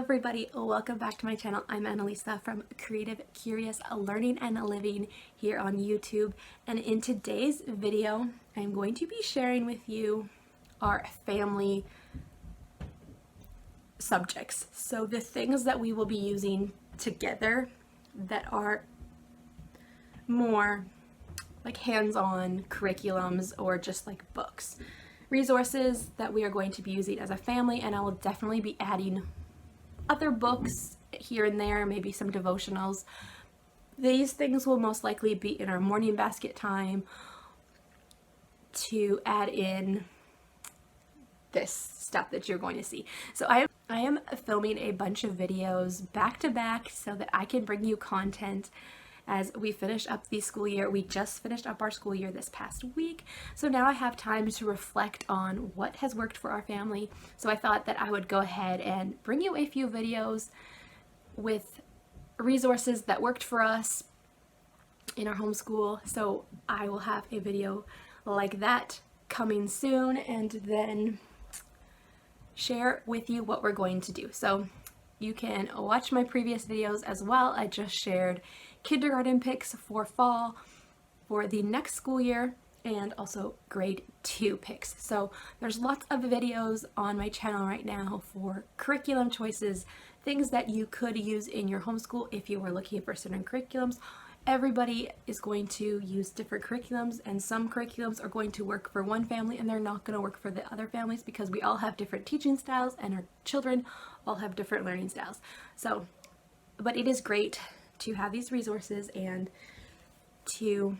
everybody, welcome back to my channel. I'm Annalisa from Creative Curious Learning and Living here on YouTube, and in today's video I'm going to be sharing with you our family subjects. So the things that we will be using together that are more like hands-on curriculums or just like books. Resources that we are going to be using as a family, and I will definitely be adding other books here and there, maybe some devotionals. These things will most likely be in our morning basket time to add in this stuff that you're going to see. So I am filming a bunch of videos back to back so that I can bring you content as we finish up the school year. We just finished up our school year this past week, so now I have time to reflect on what has worked for our family. So I thought that I would go ahead and bring you a few videos with resources that worked for us in our homeschool. So I will have a video like that coming soon, and then share with you what we're going to do. So you can watch my previous videos as well. I just shared kindergarten picks for fall for the next school year, and also grade 2 picks. So there's lots of videos on my channel right now for curriculum choices, things that you could use in your homeschool if you were looking for certain curriculums. Everybody is going to use different curriculums, and some curriculums are going to work for one family and they're not going to work for the other families, because we all have different teaching styles and our children all have different learning styles. So, but it is great to have these resources and to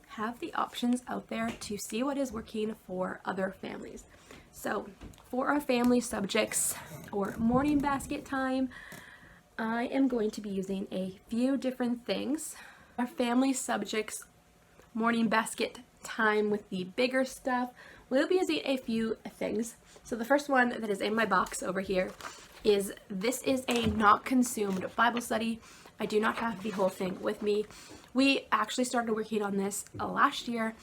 have the options out there to see what is working for other families. So for our family subjects or morning basket time, I am going to be using a few different things. Our family subjects morning basket time with the bigger stuff, we'll be using a few things. So the first one that is in my box over here is, this is a not consumed Bible study. I do not have the whole thing with me. We actually started working on this last year.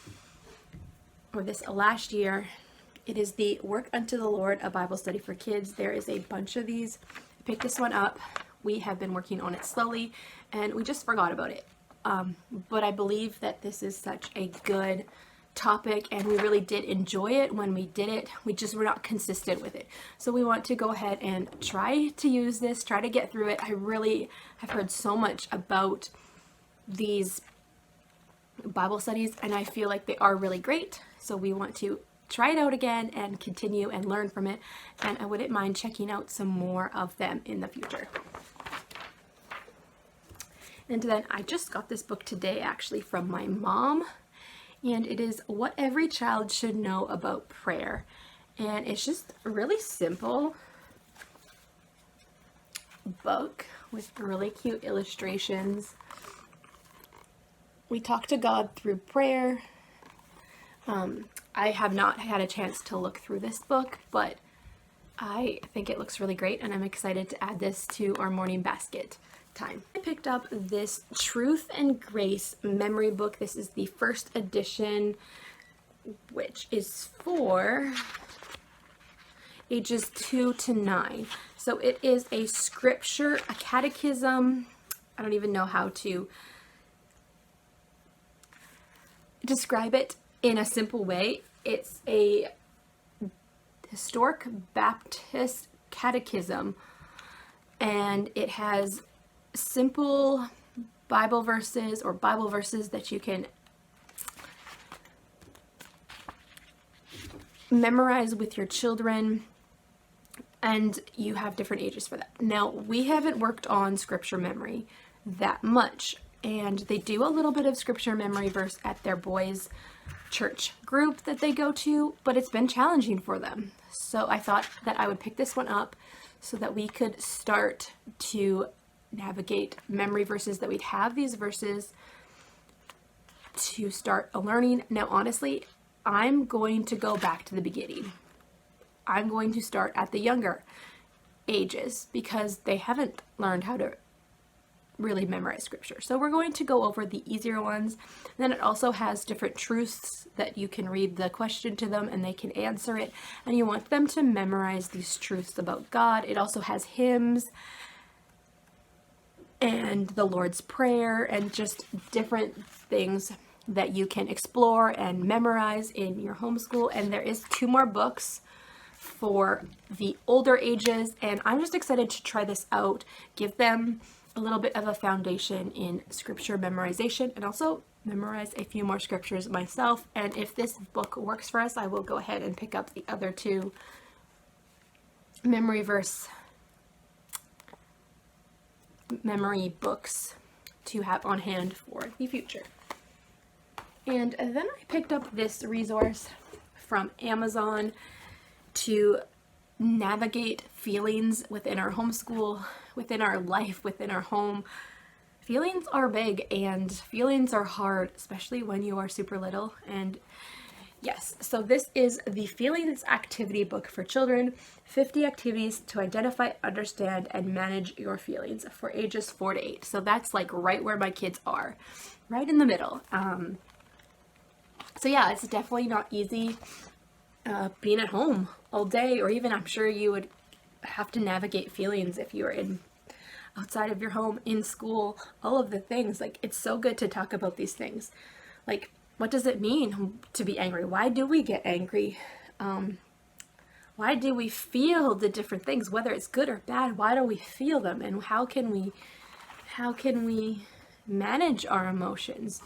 It is the Work Unto the Lord, a Bible study for kids. There is a bunch of these. I picked this one up. We have been working on it slowly and we just forgot about it. But I believe that this is such a good topic and we really did enjoy it when we did it. We just were not consistent with it. So we want to go ahead and try to use this, try to get through it. I really have heard so much about these Bible studies and I feel like they are really great. So we want to try it out again and continue and learn from it. And I wouldn't mind checking out some more of them in the future. And then I just got this book today actually from my mom. And it is What Every Child Should Know About Prayer. And it's just a really simple book with really cute illustrations. We talk to God through prayer. I have not had a chance to look through this book, but I think it looks really great and I'm excited to add this to our morning basket time. I picked up this Truth and Grace memory book. This is the first edition, which is for ages 2 to 9. So it is a scripture, a catechism. I don't even know how to describe it in a simple way. It's a historic Baptist catechism, and it has simple Bible verses or Bible verses that you can memorize with your children, and you have different ages for that. Now, we haven't worked on scripture memory that much, and they do a little bit of scripture memory verse at their boys' church group that they go to, but it's been challenging for them. So I thought that I would pick this one up so that we could start to navigate memory verses, that we'd have these verses to start learning. Now, honestly, I'm going to go back to the beginning. I'm going to start at the younger ages because they haven't learned how to really memorize scripture. So we're going to go over the easier ones. Then it also has different truths that you can read the question to them and they can answer it. And you want them to memorize these truths about God. It also has hymns and the Lord's Prayer and just different things that you can explore and memorize in your homeschool. And there is 2 more books for the older ages, and I'm just excited to try this out, give them a little bit of a foundation in scripture memorization, and also memorize a few more scriptures myself. And if this book works for us, I will go ahead and pick up the other 2 memory books to have on hand for the future. And then I picked up this resource from Amazon to navigate feelings within our homeschool, within our life, within our home. Feelings are big and feelings are hard, especially when you are super little. And yes, so this is the Feelings Activity Book for Children, 50 activities to identify, understand, and manage your feelings for ages 4 to 8. So that's like right where my kids are, right in the middle. So yeah, it's definitely not easy being at home all day, or even I'm sure you would have to navigate feelings if you were outside of your home, in school, all of the things. Like, it's so good to talk about these things. Like, what does it mean to be angry? Why do we get angry? Why do we feel the different things, whether it's good or bad? Why do we feel them, and how can we manage our emotions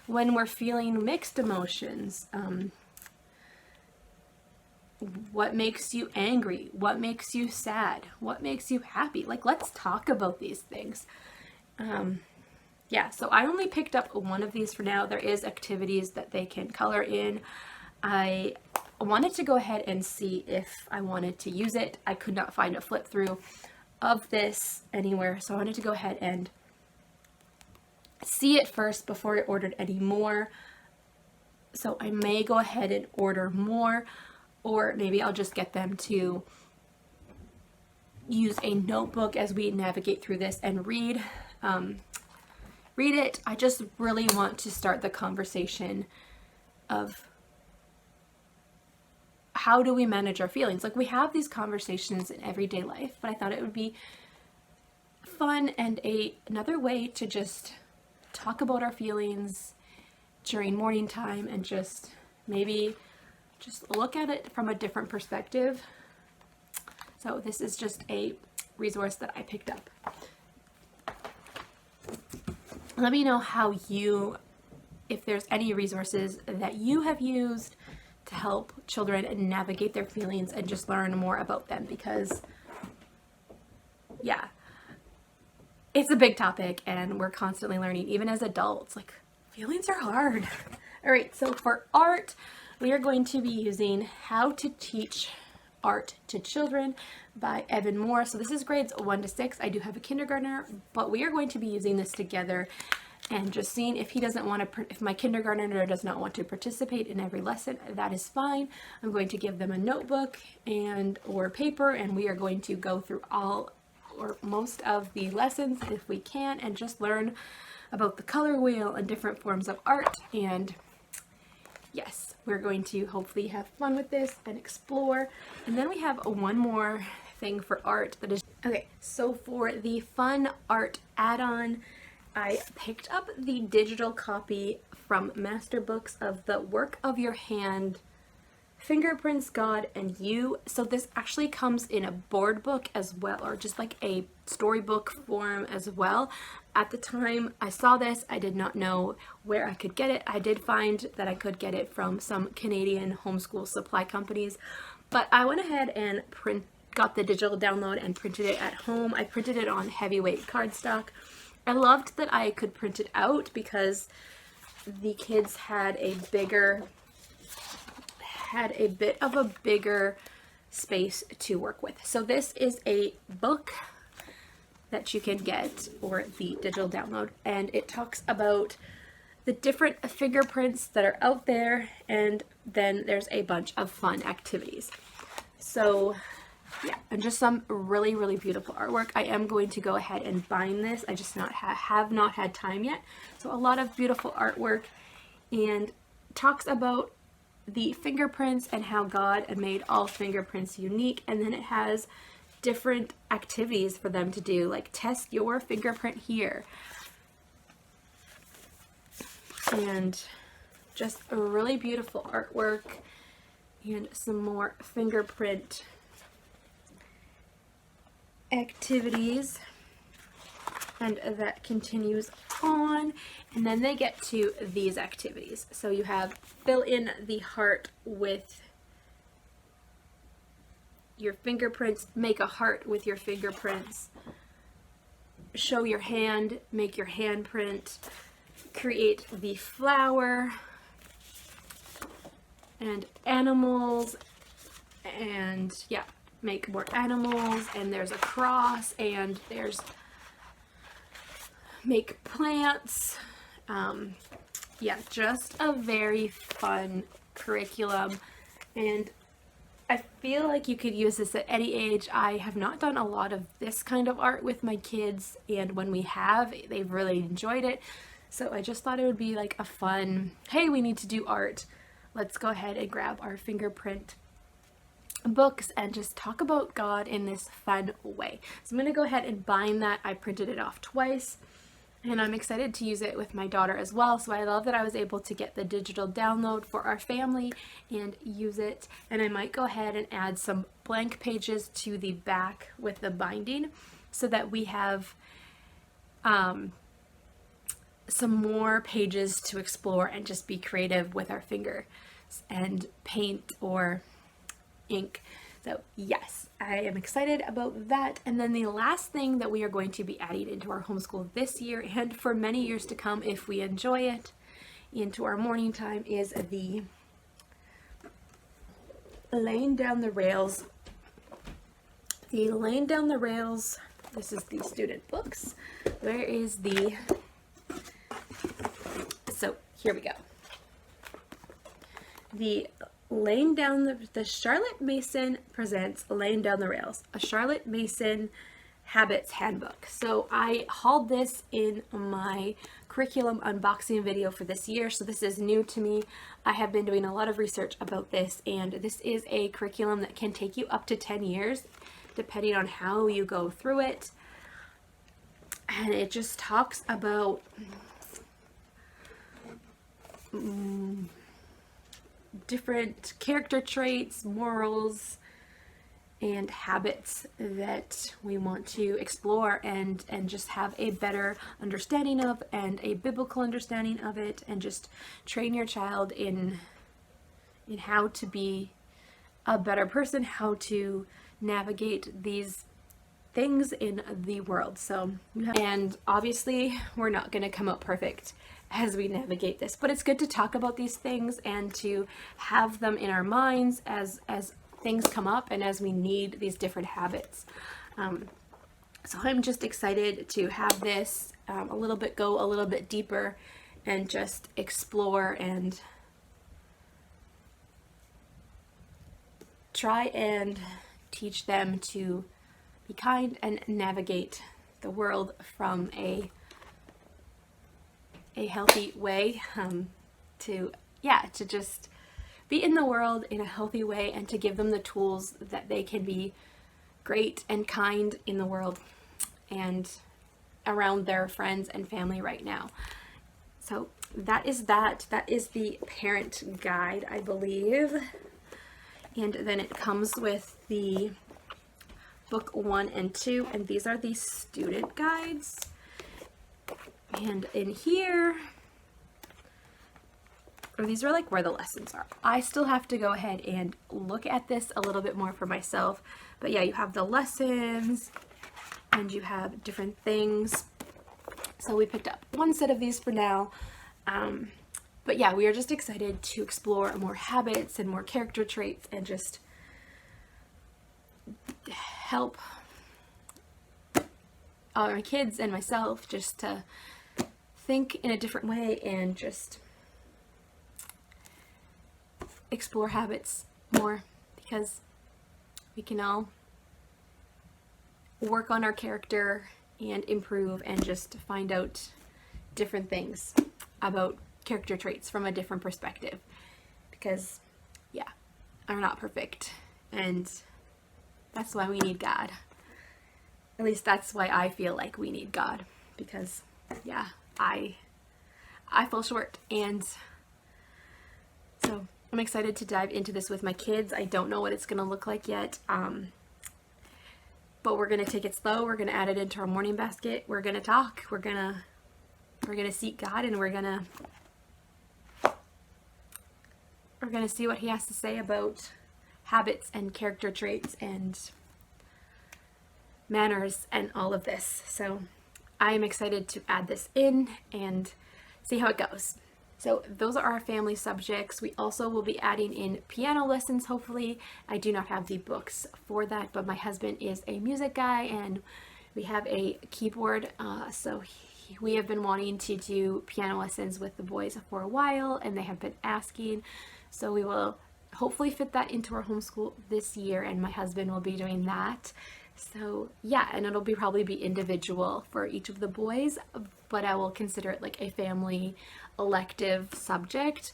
when we're feeling mixed emotions? What makes you angry? What makes you sad? What makes you happy? Like, let's talk about these things. Yeah, so I only picked up 1 of these for now. There is activities that they can color in. I wanted to go ahead and see if I wanted to use it. I could not find a flip through of this anywhere, so I wanted to go ahead and see it first before I ordered any more. So I may go ahead and order more, or maybe I'll just get them to use a notebook as we navigate through this and read it. I just really want to start the conversation of how do we manage our feelings? Like, we have these conversations in everyday life, but I thought it would be fun and another way to just talk about our feelings during morning time and just maybe just look at it from a different perspective. So this is just a resource that I picked up. Let me know if there's any resources that you have used to help children navigate their feelings and just learn more about them, because yeah, it's a big topic and we're constantly learning, even as adults. Like, feelings are hard. All right, so for art, we are going to be using How to Teach Art to Children by Evan Moore. So this is grades 1 to 6. I do have a kindergartner, but we are going to be using this together and just seeing if if my kindergartner does not want to participate in every lesson, that is fine. I'm going to give them a notebook or paper, and we are going to go through all or most of the lessons if we can, and just learn about the color wheel and different forms of art. And yes, we're going to hopefully have fun with this and explore. And then we have 1 more thing for art that is, okay, so for the fun art add-on, I picked up the digital copy from Master Books of The Work of Your Hand, Fingerprints, God, and You. So this actually comes in a board book as well, or just like a storybook form as well. At the time I saw this, I did not know where I could get it. I did find that I could get it from some Canadian homeschool supply companies, but I went ahead and got the digital download and printed it at home. I printed it on heavyweight cardstock. I loved that I could print it out because the kids had a bit of a bigger space to work with. So this is a book that you can get, or the digital download, and it talks about the different fingerprints that are out there, and then there's a bunch of fun activities. So yeah, and just some really, really beautiful artwork. I am going to go ahead and bind this. I just have not had time yet. So a lot of beautiful artwork, and talks about the fingerprints and how God made all fingerprints unique. And then it has different activities for them to do, like test your fingerprint here. And just a really beautiful artwork and some more fingerprint activities, and that continues on. And then they get to these activities. So you have fill in the heart with your fingerprints, make a heart with your fingerprints, show your hand, make your handprint, create the flower, and animals, and yeah, make more animals, and there's a cross, and there's make plants. Yeah, just a very fun curriculum, and I feel like you could use this at any age. I have not done a lot of this kind of art with my kids, and when we have, they've really enjoyed it. So I just thought it would be like a fun, hey, we need to do art. Let's go ahead and grab our fingerprint books and just talk about God in this fun way. So I'm going to go ahead and bind that. I printed it off twice, and I'm excited to use it with my daughter as well. So I love that I was able to get the digital download for our family and use it. And I might go ahead and add some blank pages to the back with the binding so that we have some more pages to explore and just be creative with our fingers and paint or ink. So yes, I am excited about that. And then the last thing that we are going to be adding into our homeschool this year and for many years to come if we enjoy it into our morning time is the laying down the rails. The laying down the rails, this is the student books. Where is the, so here we go. The laying down the Charlotte Mason presents Laying Down the Rails, a Charlotte Mason Habits Handbook. So I hauled this in my curriculum unboxing video for this year, so this is new to me. I have been doing a lot of research about this, and this is a curriculum that can take you up to 10 years depending on how you go through it. And it just talks about different character traits, morals, and habits that we want to explore and just have a better understanding of, and a biblical understanding of it, and just train your child in how to be a better person, how to navigate these things in the world. So, and obviously we're not going to come out perfect as we navigate this, but it's good to talk about these things and to have them in our minds as things come up and as we need these different habits. So I'm just excited to have this go a little bit deeper and just explore and try and teach them to be kind and navigate the world from a healthy way, to just be in the world in a healthy way, and to give them the tools that they can be great and kind in the world and around their friends and family right now. So that is the parent guide, I believe. And then it comes with the book 1 and 2, and these are the student guides. And in here, or these are like where the lessons are. I still have to go ahead and look at this a little bit more for myself. But yeah, you have the lessons and you have different things. So we picked up one set of these for now. But yeah, we are just excited to explore more habits and more character traits and just help our kids and myself just to think in a different way and just explore habits more, because we can all work on our character and improve and just find out different things about character traits from a different perspective, because yeah, are not perfect, and that's why we need God. At least that's why I feel like we need God, because yeah, I fall short, and so I'm excited to dive into this with my kids. I don't know what it's gonna look like yet, but we're gonna take it slow. We're gonna add it into our morning basket. We're gonna talk. We're gonna seek God, and we're gonna see what He has to say about habits and character traits and manners and all of this. So I am excited to add this in and see how it goes. So those are our family subjects. We also will be adding in piano lessons, hopefully. I do not have the books for that, but my husband is a music guy and we have a keyboard. So we have been wanting to do piano lessons with the boys for a while, and they have been asking. So we will hopefully fit that into our homeschool this year, and my husband will be doing that. So yeah, and it'll probably be individual for each of the boys, but I will consider it like a family elective subject,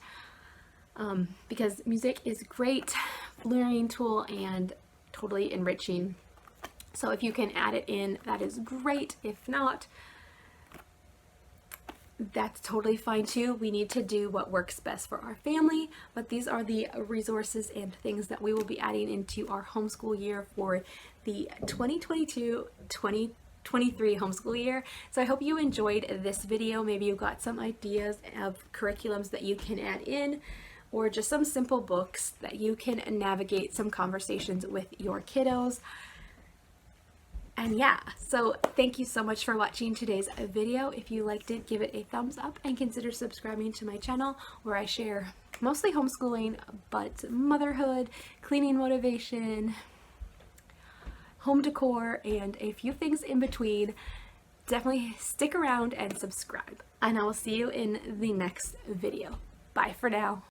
because music is a great learning tool and totally enriching. So if you can add it in, that is great. If not, that's totally fine too. We need to do what works best for our family, but these are the resources and things that we will be adding into our homeschool year for the 2022-2023 homeschool year. So I hope you enjoyed this video. Maybe you got some ideas of curriculums that you can add in, or just some simple books that you can navigate some conversations with your kiddos. And yeah, so thank you so much for watching today's video. If you liked it, give it a thumbs up and consider subscribing to my channel, where I share mostly homeschooling, but motherhood, cleaning motivation, home decor, and a few things in between. Definitely stick around and subscribe, and I will see you in the next video. Bye for now.